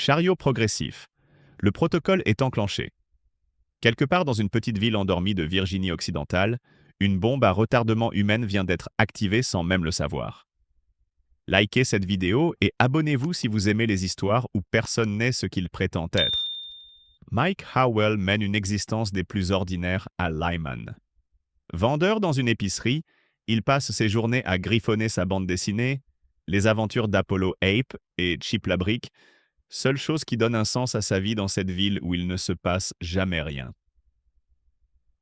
Chariot progressif. Le protocole est enclenché. Quelque part dans une petite ville endormie de Virginie occidentale, une bombe à retardement humaine vient d'être activée sans même le savoir. Likez cette vidéo et abonnez-vous si vous aimez les histoires où personne n'est ce qu'il prétend être. Mike Howell mène une existence des plus ordinaires à Lyman. Vendeur dans une épicerie, il passe ses journées à griffonner sa bande dessinée, les aventures d'Apollo Ape et Chip la Brique, seule chose qui donne un sens à sa vie dans cette ville où il ne se passe jamais rien.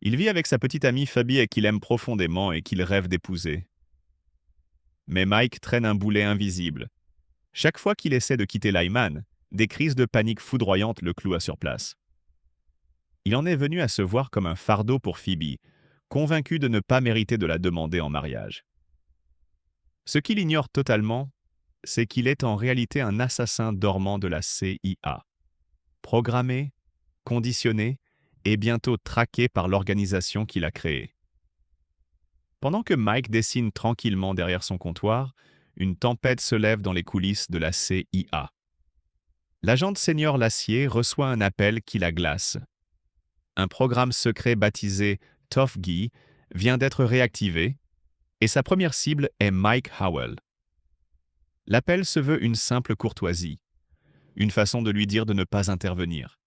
Il vit avec sa petite amie Phoebe et qu'il aime profondément et qu'il rêve d'épouser. Mais Mike traîne un boulet invisible. Chaque fois qu'il essaie de quitter Lyman, des crises de panique foudroyantes le clouent sur place. Il en est venu à se voir comme un fardeau pour Phoebe, convaincu de ne pas mériter de la demander en mariage. Ce qu'il ignore totalement, c'est qu'il est en réalité un assassin dormant de la CIA. Programmé, conditionné et bientôt traqué par l'organisation qu'il a créée. Pendant que Mike dessine tranquillement derrière son comptoir, une tempête se lève dans les coulisses de la CIA. L'agent senior Lassier reçoit un appel qui la glace. Un programme secret baptisé Tough Guy vient d'être réactivé et sa première cible est Mike Howell. L'appel se veut une simple courtoisie, une façon de lui dire de ne pas intervenir.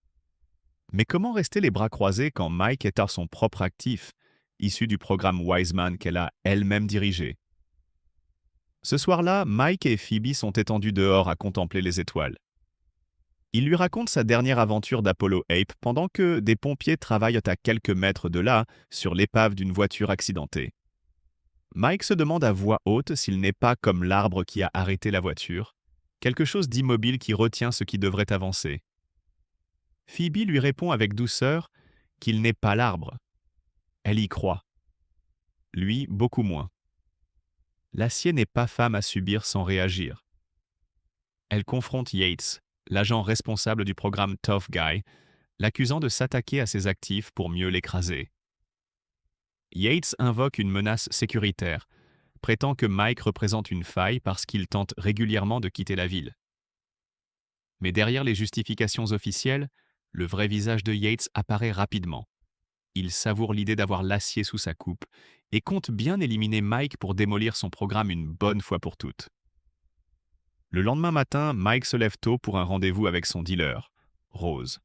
Mais comment rester les bras croisés quand Mike est à son propre actif, issu du programme Wiseman qu'elle a elle-même dirigé? Ce soir-là, Mike et Phoebe sont étendus dehors à contempler les étoiles. Il lui raconte sa dernière aventure d'Apollo Ape pendant que des pompiers travaillent à quelques mètres de là sur l'épave d'une voiture accidentée. Mike se demande à voix haute s'il n'est pas comme l'arbre qui a arrêté la voiture, quelque chose d'immobile qui retient ce qui devrait avancer. Phoebe lui répond avec douceur qu'il n'est pas l'arbre. Elle y croit. Lui, beaucoup moins. L'acier n'est pas femme à subir sans réagir. Elle confronte Yates, l'agent responsable du programme Tough Guy, l'accusant de s'attaquer à ses actifs pour mieux l'écraser. Yates invoque une menace sécuritaire, prétend que Mike représente une faille parce qu'il tente régulièrement de quitter la ville. Mais derrière les justifications officielles, le vrai visage de Yates apparaît rapidement. Il savoure l'idée d'avoir l'acier sous sa coupe et compte bien éliminer Mike pour démolir son programme une bonne fois pour toutes. Le lendemain matin, Mike se lève tôt pour un rendez-vous avec son dealer, Rose.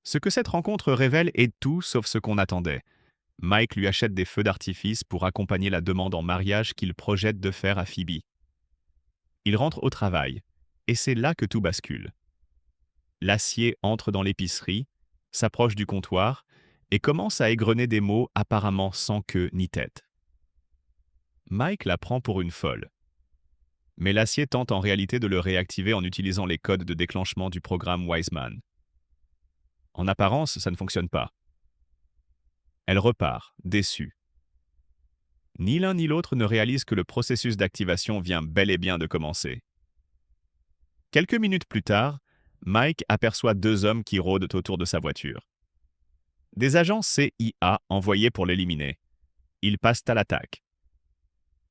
Ce que cette rencontre révèle est tout sauf ce qu'on attendait. Mike lui achète des feux d'artifice pour accompagner la demande en mariage qu'il projette de faire à Phoebe. Il rentre au travail, et c'est là que tout bascule. L'acier entre dans l'épicerie, s'approche du comptoir et commence à égrener des mots apparemment sans queue ni tête. Mike la prend pour une folle. Mais l'acier tente en réalité de le réactiver en utilisant les codes de déclenchement du programme Wiseman. En apparence, ça ne fonctionne pas. Elle repart, déçue. Ni l'un ni l'autre ne réalise que le processus d'activation vient bel et bien de commencer. Quelques minutes plus tard, Mike aperçoit deux hommes qui rôdent autour de sa voiture. Des agents CIA envoyés pour l'éliminer. Ils passent à l'attaque.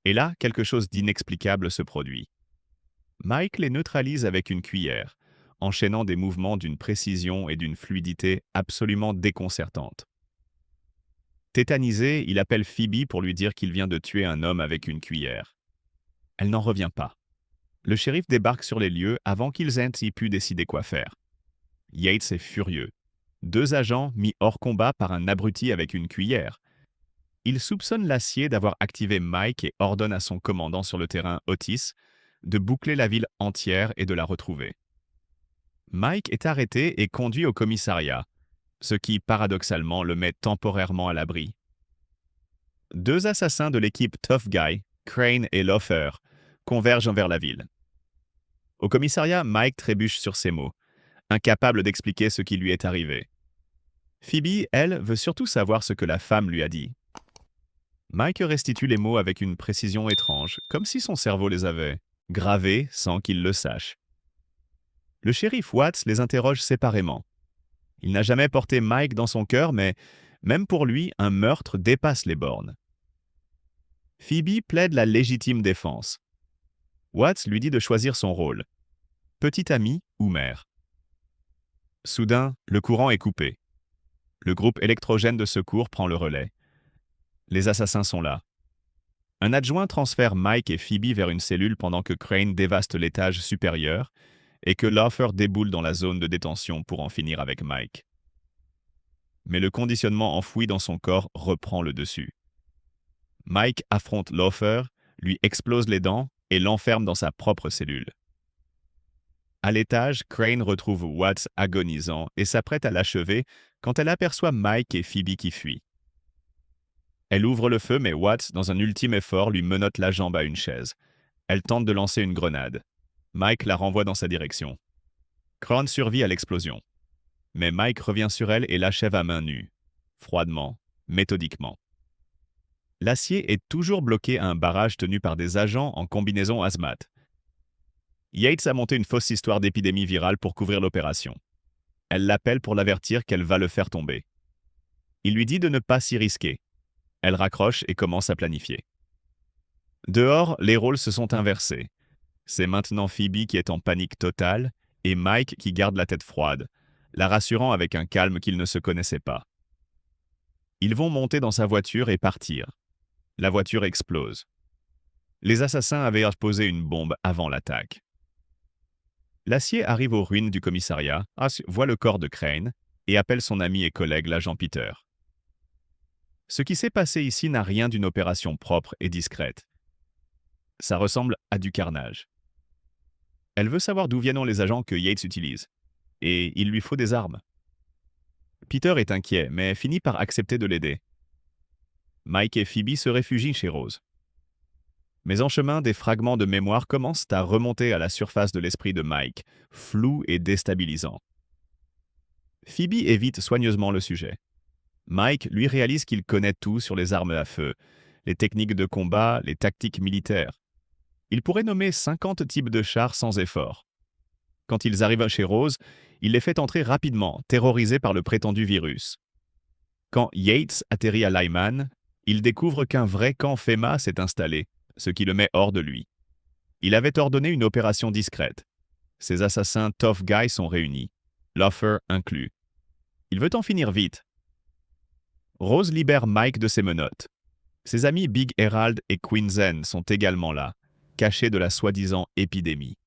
Et là, quelque chose d'inexplicable se produit. Mike les neutralise avec une cuillère, enchaînant des mouvements d'une précision et d'une fluidité absolument déconcertantes. Tétanisé, il appelle Phoebe pour lui dire qu'il vient de tuer un homme avec une cuillère. Elle n'en revient pas. Le shérif débarque sur les lieux avant qu'ils aient pu décider quoi faire. Yates est furieux. Deux agents mis hors combat par un abruti avec une cuillère. Il soupçonne l'acier d'avoir activé Mike et ordonne à son commandant sur le terrain, Otis, de boucler la ville entière et de la retrouver. Mike est arrêté et conduit au commissariat, ce qui, paradoxalement, le met temporairement à l'abri. Deux assassins de l'équipe Tough Guy, Crane et Lofer, convergent vers la ville. Au commissariat, Mike trébuche sur ses mots, incapable d'expliquer ce qui lui est arrivé. Phoebe, elle, veut surtout savoir ce que la femme lui a dit. Mike restitue les mots avec une précision étrange, comme si son cerveau les avait gravés sans qu'il le sache. Le shérif Watts les interroge séparément. Il n'a jamais porté Mike dans son cœur, mais même pour lui, un meurtre dépasse les bornes. Phoebe plaide la légitime défense. Watts lui dit de choisir son rôle. Petite amie ou mère? Soudain, le courant est coupé. Le groupe électrogène de secours prend le relais. Les assassins sont là. Un adjoint transfère Mike et Phoebe vers une cellule pendant que Crane dévaste l'étage supérieur et que Laufer déboule dans la zone de détention pour en finir avec Mike. Mais le conditionnement enfoui dans son corps reprend le dessus. Mike affronte Laufer, lui explose les dents et l'enferme dans sa propre cellule. À l'étage, Crane retrouve Watts agonisant et s'apprête à l'achever quand elle aperçoit Mike et Phoebe qui fuient. Elle ouvre le feu, mais Watts, dans un ultime effort, lui menotte la jambe à une chaise. Elle tente de lancer une grenade. Mike la renvoie dans sa direction. Crane survit à l'explosion. Mais Mike revient sur elle et l'achève à main nue. Froidement, méthodiquement. L'acier est toujours bloqué à un barrage tenu par des agents en combinaison hazmat. Yates a monté une fausse histoire d'épidémie virale pour couvrir l'opération. Elle l'appelle pour l'avertir qu'elle va le faire tomber. Il lui dit de ne pas s'y risquer. Elle raccroche et commence à planifier. Dehors, les rôles se sont inversés. C'est maintenant Phoebe qui est en panique totale et Mike qui garde la tête froide, la rassurant avec un calme qu'ils ne se connaissaient pas. Ils vont monter dans sa voiture et partir. La voiture explose. Les assassins avaient posé une bombe avant l'attaque. L'acier arrive aux ruines du commissariat, voit le corps de Crane et appelle son ami et collègue l'agent Peter. Ce qui s'est passé ici n'a rien d'une opération propre et discrète. Ça ressemble à du carnage. Elle veut savoir d'où viennent les agents que Yates utilise. Et il lui faut des armes. Peter est inquiet, mais finit par accepter de l'aider. Mike et Phoebe se réfugient chez Rose. Mais en chemin, des fragments de mémoire commencent à remonter à la surface de l'esprit de Mike, flous et déstabilisants. Phoebe évite soigneusement le sujet. Mike, lui, réalise qu'il connaît tout sur les armes à feu, les techniques de combat, les tactiques militaires. Il pourrait nommer 50 types de chars sans effort. Quand ils arrivent chez Rose, il les fait entrer rapidement, terrorisés par le prétendu virus. Quand Yates atterrit à Lyman, il découvre qu'un vrai camp FEMA s'est installé, ce qui le met hors de lui. Il avait ordonné une opération discrète. Ses assassins Tough Guy sont réunis, Laufer inclus. Il veut en finir vite. Rose libère Mike de ses menottes. Ses amis Big Herald et Quinzen sont également là, cachés de la soi-disant épidémie.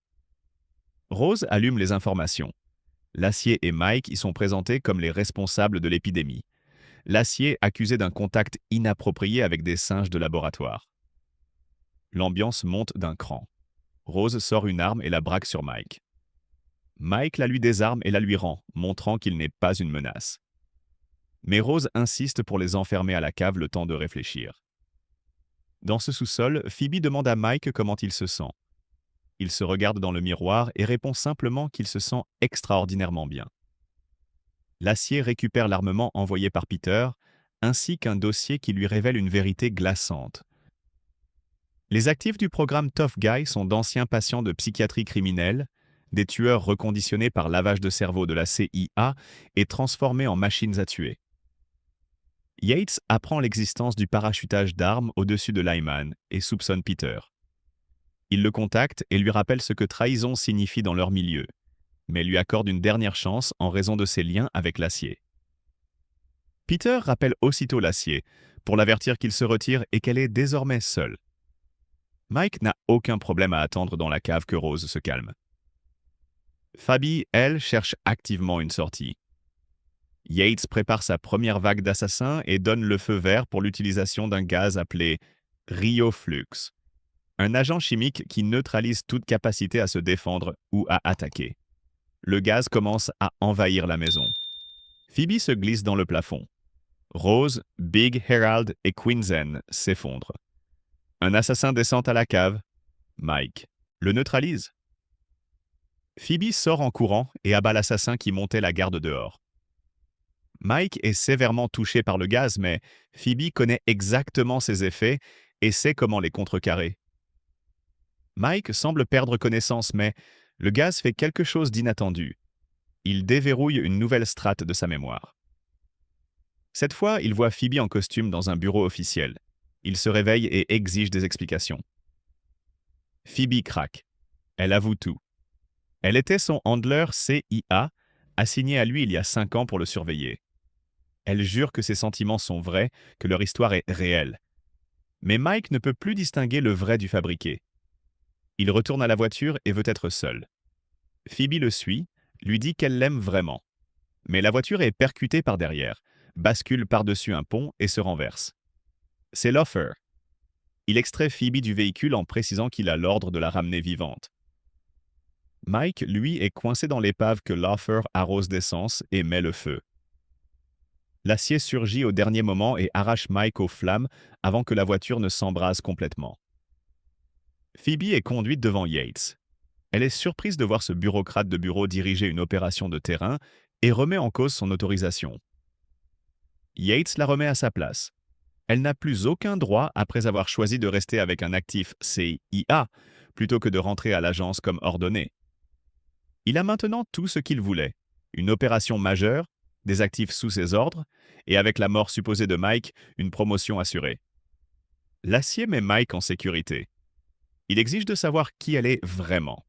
Rose allume les informations. L'acier et Mike y sont présentés comme les responsables de l'épidémie. L'acier accusé d'un contact inapproprié avec des singes de laboratoire. L'ambiance monte d'un cran. Rose sort une arme et la braque sur Mike. Mike la lui désarme et la lui rend, montrant qu'il n'est pas une menace. Mais Rose insiste pour les enfermer à la cave le temps de réfléchir. Dans ce sous-sol, Phoebe demande à Mike comment il se sent. Il se regarde dans le miroir et répond simplement qu'il se sent extraordinairement bien. L'acier récupère l'armement envoyé par Peter, ainsi qu'un dossier qui lui révèle une vérité glaçante. Les actifs du programme Tough Guy sont d'anciens patients de psychiatrie criminelle, des tueurs reconditionnés par lavage de cerveau de la CIA et transformés en machines à tuer. Yates apprend l'existence du parachutage d'armes au-dessus de Lyman et soupçonne Peter. Il le contacte et lui rappelle ce que trahison signifie dans leur milieu, mais lui accorde une dernière chance en raison de ses liens avec l'acier. Peter rappelle aussitôt l'acier pour l'avertir qu'il se retire et qu'elle est désormais seule. Mike n'a aucun problème à attendre dans la cave que Rose se calme. Phoebe, elle, cherche activement une sortie. Yates prépare sa première vague d'assassins et donne le feu vert pour l'utilisation d'un gaz appelé Rioflux, un agent chimique qui neutralise toute capacité à se défendre ou à attaquer. Le gaz commence à envahir la maison. Phoebe se glisse dans le plafond. Rose, Big Herald et Quinzen s'effondrent. Un assassin descend à la cave. Mike le neutralise. Phoebe sort en courant et abat l'assassin qui montait la garde dehors. Mike est sévèrement touché par le gaz, mais Phoebe connaît exactement ses effets et sait comment les contrecarrer. Mike semble perdre connaissance, mais le gaz fait quelque chose d'inattendu. Il déverrouille une nouvelle strate de sa mémoire. Cette fois, il voit Phoebe en costume dans un bureau officiel. Il se réveille et exige des explications. Phoebe craque. Elle avoue tout. Elle était son handler CIA, assigné à lui il y a 5 ans pour le surveiller. Elle jure que ses sentiments sont vrais, que leur histoire est réelle. Mais Mike ne peut plus distinguer le vrai du fabriqué. Il retourne à la voiture et veut être seul. Phoebe le suit, lui dit qu'elle l'aime vraiment. Mais la voiture est percutée par derrière, bascule par-dessus un pont et se renverse. C'est Loafer. Il extrait Phoebe du véhicule en précisant qu'il a l'ordre de la ramener vivante. Mike, lui, est coincé dans l'épave que Loafer arrose d'essence et met le feu. L'acier surgit au dernier moment et arrache Mike aux flammes avant que la voiture ne s'embrase complètement. Phoebe est conduite devant Yates. Elle est surprise de voir ce bureaucrate de bureau diriger une opération de terrain et remet en cause son autorisation. Yates la remet à sa place. Elle n'a plus aucun droit après avoir choisi de rester avec un actif CIA plutôt que de rentrer à l'agence comme ordonné. Il a maintenant tout ce qu'il voulait, une opération majeure, des actifs sous ses ordres, et avec la mort supposée de Mike, une promotion assurée. L'acier met Mike en sécurité. Il exige de savoir qui elle est vraiment.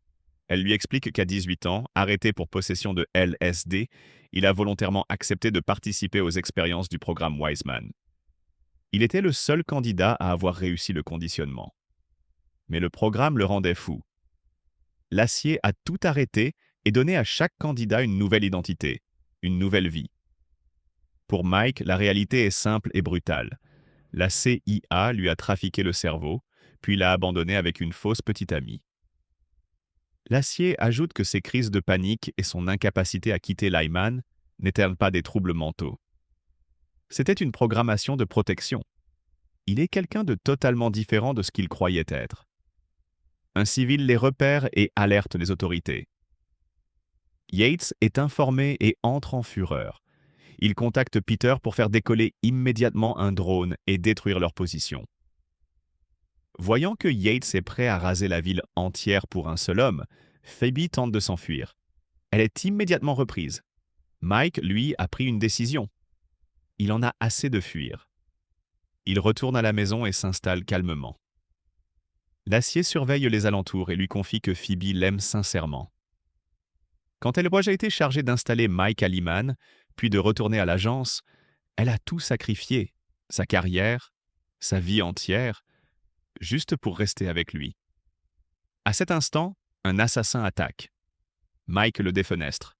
Elle lui explique qu'à 18 ans, arrêté pour possession de LSD, il a volontairement accepté de participer aux expériences du programme Wiseman. Il était le seul candidat à avoir réussi le conditionnement. Mais le programme le rendait fou. L'acier a tout arrêté et donné à chaque candidat une nouvelle identité, une nouvelle vie. Pour Mike, la réalité est simple et brutale. La CIA lui a trafiqué le cerveau, puis l'a abandonné avec une fausse petite amie. L'acier ajoute que ses crises de panique et son incapacité à quitter Lyman n'étaient pas des troubles mentaux. C'était une programmation de protection. Il est quelqu'un de totalement différent de ce qu'il croyait être. Un civil les repère et alerte les autorités. Yates est informé et entre en fureur. Il contacte Peter pour faire décoller immédiatement un drone et détruire leur position. Voyant que Yates est prêt à raser la ville entière pour un seul homme, Phoebe tente de s'enfuir. Elle est immédiatement reprise. Mike, lui, a pris une décision. Il en a assez de fuir. Il retourne à la maison et s'installe calmement. L'acier surveille les alentours et lui confie que Phoebe l'aime sincèrement. Quand elle voit été chargée d'installer Mike à Lyman, puis de retourner à l'agence, elle a tout sacrifié, sa carrière, sa vie entière, juste pour rester avec lui. À cet instant, un assassin attaque. Mike le défenestre.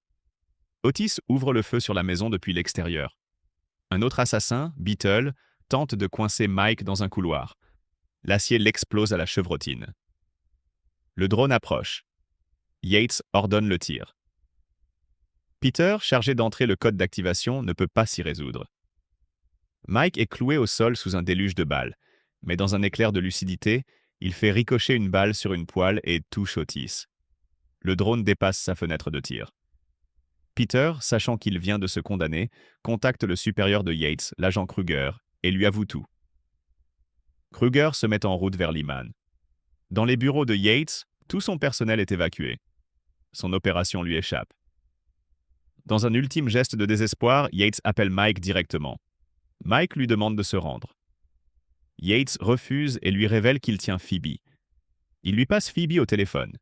Otis ouvre le feu sur la maison depuis l'extérieur. Un autre assassin, Beetle, tente de coincer Mike dans un couloir. L'acier l'explose à la chevrotine. Le drone approche. Yates ordonne le tir. Peter, chargé d'entrer le code d'activation, ne peut pas s'y résoudre. Mike est cloué au sol sous un déluge de balles, mais dans un éclair de lucidité, il fait ricocher une balle sur une poêle et touche Otis. Le drone dépasse sa fenêtre de tir. Peter, sachant qu'il vient de se condamner, contacte le supérieur de Yates, l'agent Kruger, et lui avoue tout. Kruger se met en route vers Lyman. Dans les bureaux de Yates, tout son personnel est évacué. Son opération lui échappe. Dans un ultime geste de désespoir, Yates appelle Mike directement. Mike lui demande de se rendre. Yates refuse et lui révèle qu'il tient Phoebe. Il lui passe Phoebe au téléphone.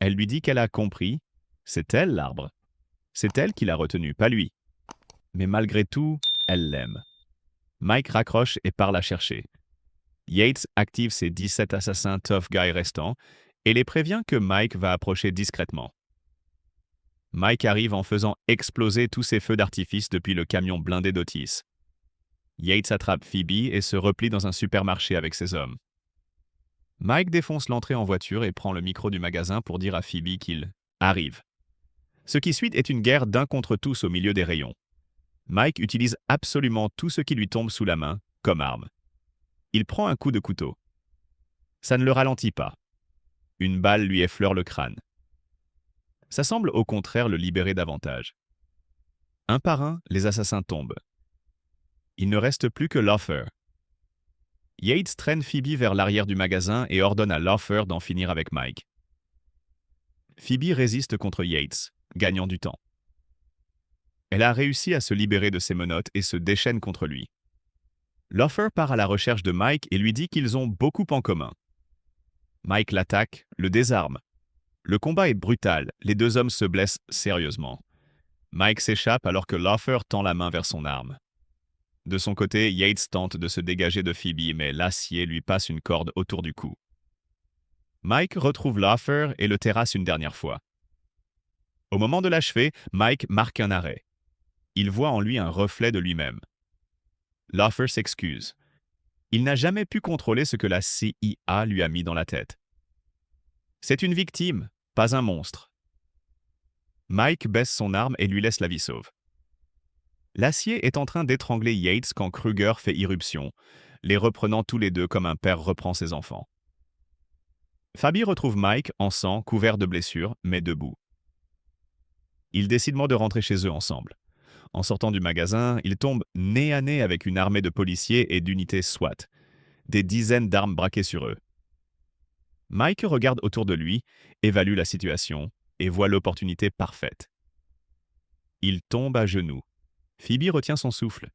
Elle lui dit qu'elle a compris. C'est elle l'arbre. C'est elle qui l'a retenu, pas lui. Mais malgré tout, elle l'aime. Mike raccroche et part la chercher. Yates active ses 17 assassins tough guy restants et les prévient que Mike va approcher discrètement. Mike arrive en faisant exploser tous ses feux d'artifice depuis le camion blindé d'Otis. Yates attrape Phoebe et se replie dans un supermarché avec ses hommes. Mike défonce l'entrée en voiture et prend le micro du magasin pour dire à Phoebe qu'il arrive. Ce qui suit est une guerre d'un contre tous au milieu des rayons. Mike utilise absolument tout ce qui lui tombe sous la main comme arme. Il prend un coup de couteau. Ça ne le ralentit pas. Une balle lui effleure le crâne. Ça semble au contraire le libérer davantage. Un par un, les assassins tombent. Il ne reste plus que Loafer. Yates traîne Phoebe vers l'arrière du magasin et ordonne à Loafer d'en finir avec Mike. Phoebe résiste contre Yates, gagnant du temps. Elle a réussi à se libérer de ses menottes et se déchaîne contre lui. Loafer part à la recherche de Mike et lui dit qu'ils ont beaucoup en commun. Mike l'attaque, le désarme. Le combat est brutal, les deux hommes se blessent sérieusement. Mike s'échappe alors que Laufer tend la main vers son arme. De son côté, Yates tente de se dégager de Phoebe, mais l'acier lui passe une corde autour du cou. Mike retrouve Laufer et le terrasse une dernière fois. Au moment de l'achever, Mike marque un arrêt. Il voit en lui un reflet de lui-même. Laufer s'excuse. Il n'a jamais pu contrôler ce que la CIA lui a mis dans la tête. C'est une victime, pas un monstre. Mike baisse son arme et lui laisse la vie sauve. L'acier est en train d'étrangler Yates quand Kruger fait irruption, les reprenant tous les deux comme un père reprend ses enfants. Fabi retrouve Mike en sang, couvert de blessures, mais debout. Ils décident de rentrer chez eux ensemble. En sortant du magasin, ils tombent nez à nez avec une armée de policiers et d'unités SWAT, des dizaines d'armes braquées sur eux. Mike regarde autour de lui, évalue la situation et voit l'opportunité parfaite. Il tombe à genoux. Phoebe retient son souffle,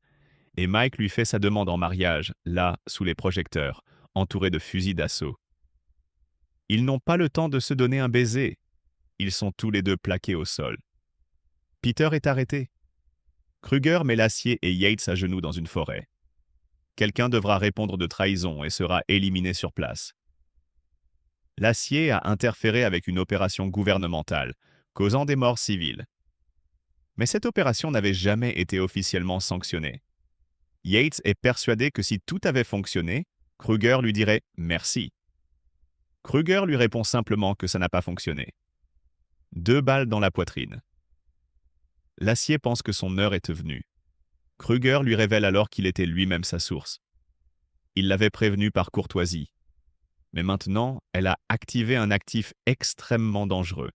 et Mike lui fait sa demande en mariage, là, sous les projecteurs, entouré de fusils d'assaut. Ils n'ont pas le temps de se donner un baiser. Ils sont tous les deux plaqués au sol. Peter est arrêté. Kruger met l'acier et Yates à genoux dans une forêt. Quelqu'un devra répondre de trahison et sera éliminé sur place. L'acier a interféré avec une opération gouvernementale, causant des morts civiles. Mais cette opération n'avait jamais été officiellement sanctionnée. Yates est persuadé que si tout avait fonctionné, Kruger lui dirait « merci ». Kruger lui répond simplement que ça n'a pas fonctionné. 2 balles dans la poitrine. L'acier pense que son heure est venue. Kruger lui révèle alors qu'il était lui-même sa source. Il l'avait prévenu par courtoisie. Mais maintenant, elle a activé un actif extrêmement dangereux,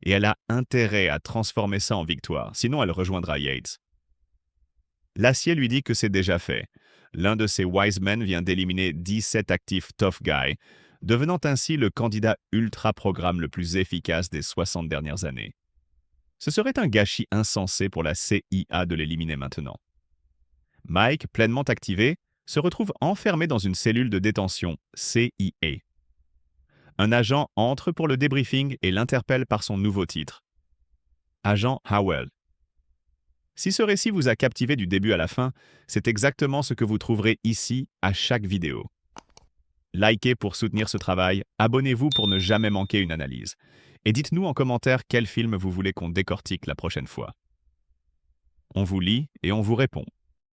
et elle a intérêt à transformer ça en victoire, sinon elle rejoindra Yates. L'acier lui dit que c'est déjà fait. L'un de ses wise men vient d'éliminer 17 actifs tough guy, devenant ainsi le candidat ultra-programme le plus efficace des 60 dernières années. Ce serait un gâchis insensé pour la CIA de l'éliminer maintenant. Mike, pleinement activé, se retrouve enfermé dans une cellule de détention, CIA. Un agent entre pour le débriefing et l'interpelle par son nouveau titre. Agent Howell. Si ce récit vous a captivé du début à la fin, c'est exactement ce que vous trouverez ici à chaque vidéo. Likez pour soutenir ce travail, abonnez-vous pour ne jamais manquer une analyse. Et dites-nous en commentaire quel film vous voulez qu'on décortique la prochaine fois. On vous lit et on vous répond.